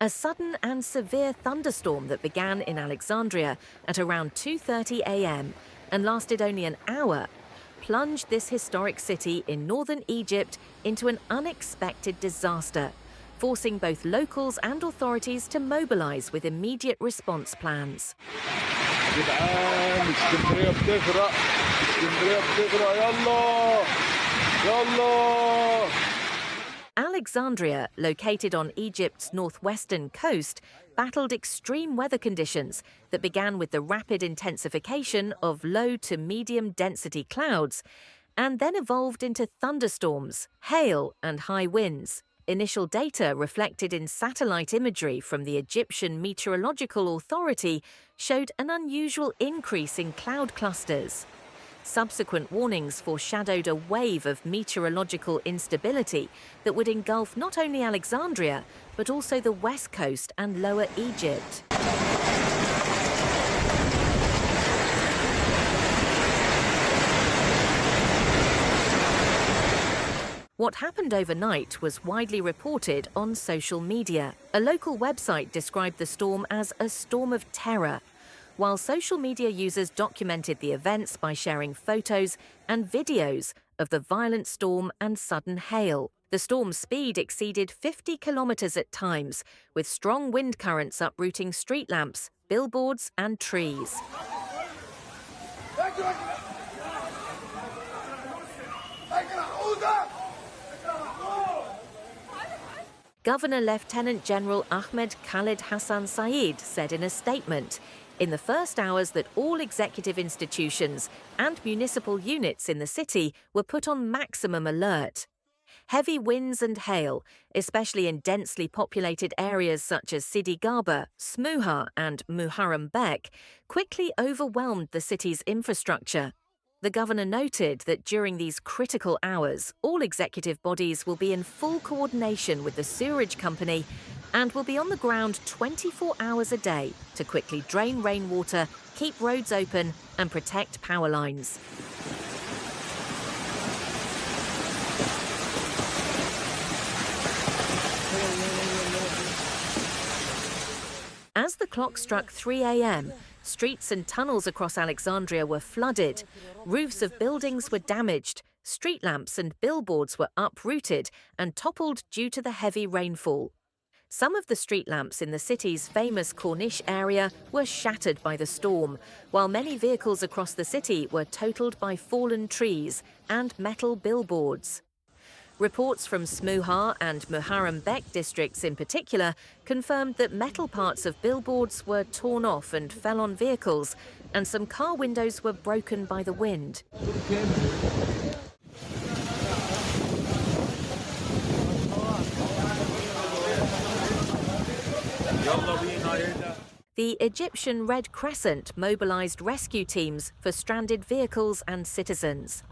A sudden and severe thunderstorm that began in Alexandria at around 2:30 a.m. and lasted only an hour plunged this historic city in northern Egypt into an unexpected disaster, forcing both locals and authorities to mobilize with immediate response plans. Alexandria, located on Egypt's northwestern coast, battled extreme weather conditions that began with the rapid intensification of low to medium density clouds and then evolved into thunderstorms, hail, and high winds. Initial data reflected in satellite imagery from the Egyptian Meteorological Authority showed an unusual increase in cloud clusters. Subsequent warnings foreshadowed a wave of meteorological instability that would engulf not only Alexandria, but also the west coast and lower Egypt. What happened overnight was widely reported on social media. A local website described the storm as a storm of terror, while social media users documented the events by sharing photos and videos of the violent storm and sudden hail. The storm's speed exceeded 50 kilometers at times, with strong wind currents uprooting street lamps, billboards, and trees. Governor Lieutenant General Ahmed Khalid Hassan Saeed said in a statement, in the first hours that all executive institutions and municipal units in the city were put on maximum alert. Heavy winds and hail, especially in densely populated areas such as Sidi Garba, Smuha and Muharrem Bek, quickly overwhelmed the city's infrastructure. The governor noted that during these critical hours, all executive bodies will be in full coordination with the sewerage company and will be on the ground 24 hours a day to quickly drain rainwater, keep roads open, and protect power lines. As the clock struck 3 a.m., streets and tunnels across Alexandria were flooded, roofs of buildings were damaged, street lamps and billboards were uprooted and toppled due to the heavy rainfall. Some of the street lamps in the city's famous Corniche area were shattered by the storm, while many vehicles across the city were totaled by fallen trees and metal billboards. Reports from Smuha and Muharrem Bek districts in particular confirmed that metal parts of billboards were torn off and fell on vehicles, and some car windows were broken by the wind. The Egyptian Red Crescent mobilized rescue teams for stranded vehicles and citizens.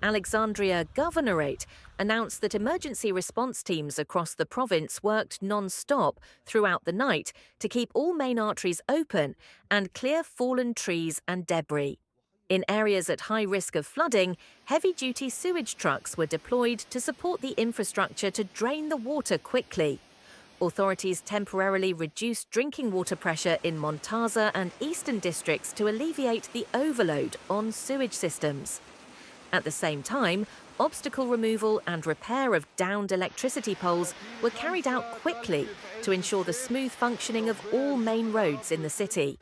Alexandria Governorate announced that emergency response teams across the province worked non-stop throughout the night to keep all main arteries open and clear fallen trees and debris. In areas at high risk of flooding, heavy-duty sewage trucks were deployed to support the infrastructure to drain the water quickly. Authorities temporarily reduced drinking water pressure in Montaza and eastern districts to alleviate the overload on sewage systems. At the same time, obstacle removal and repair of downed electricity poles were carried out quickly to ensure the smooth functioning of all main roads in the city.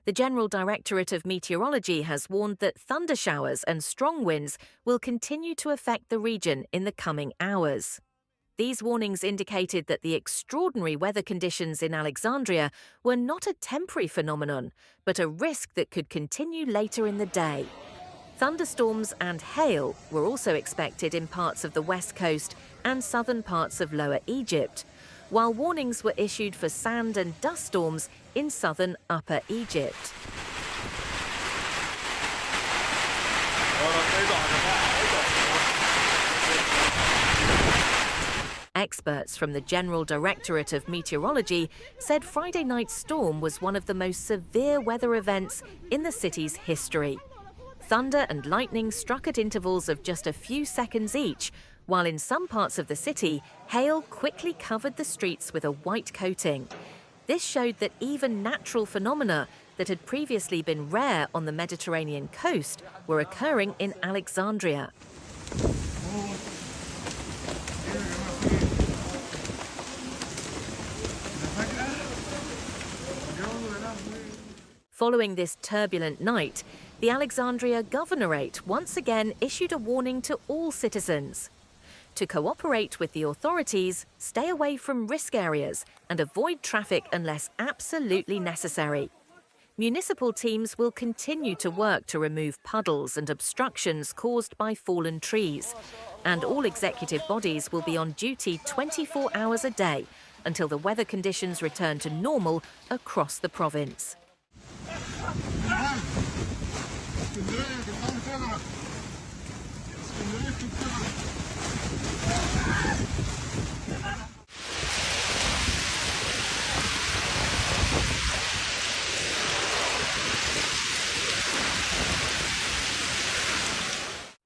The General Directorate of Meteorology has warned that thunder showers and strong winds will continue to affect the region in the coming hours. These warnings indicated that the extraordinary weather conditions in Alexandria were not a temporary phenomenon, but a risk that could continue later in the day. Thunderstorms and hail were also expected in parts of the west coast and southern parts of lower Egypt, while warnings were issued for sand and dust storms in southern upper Egypt. Experts from the General Directorate of Meteorology said Friday night's storm was one of the most severe weather events in the city's history. Thunder and lightning struck at intervals of just a few seconds each, while in some parts of the city, hail quickly covered the streets with a white coating. This showed that even natural phenomena that had previously been rare on the Mediterranean coast were occurring in Alexandria. Following this turbulent night, the Alexandria Governorate once again issued a warning to all citizens to cooperate with the authorities, stay away from risk areas, and avoid traffic unless absolutely necessary. Municipal teams will continue to work to remove puddles and obstructions caused by fallen trees, and all executive bodies will be on duty 24 hours a day until the weather conditions return to normal across the province.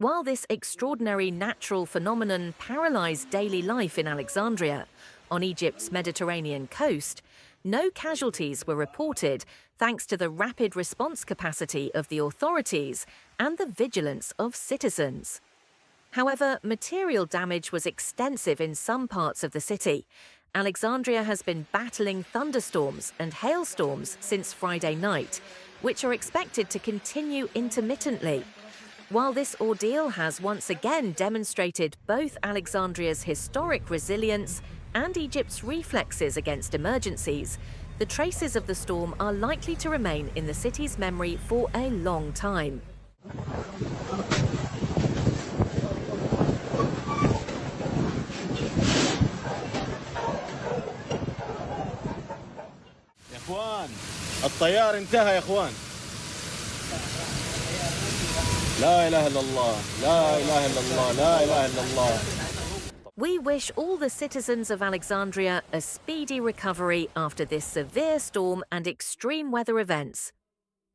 While this extraordinary natural phenomenon paralysed daily life in Alexandria, on Egypt's Mediterranean coast, no casualties were reported thanks to the rapid response capacity of the authorities and the vigilance of citizens. However, material damage was extensive in some parts of the city. Alexandria has been battling thunderstorms and hailstorms since Friday night, which are expected to continue intermittently. While this ordeal has once again demonstrated both Alexandria's historic resilience and Egypt's reflexes against emergencies, the traces of the storm are likely to remain in the city's memory for a long time. يا اخوان الطيار انتهى يا اخوان لا اله الا الله لا اله الا الله لا اله الا الله. We wish all the citizens of Alexandria a speedy recovery after this severe storm and extreme weather events.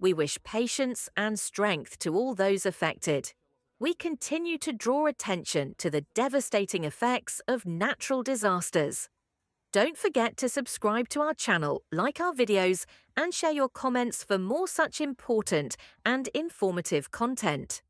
We wish patience and strength to all those affected. We continue to draw attention to the devastating effects of natural disasters. Don't forget to subscribe to our channel, like our videos, and share your comments for more such important and informative content.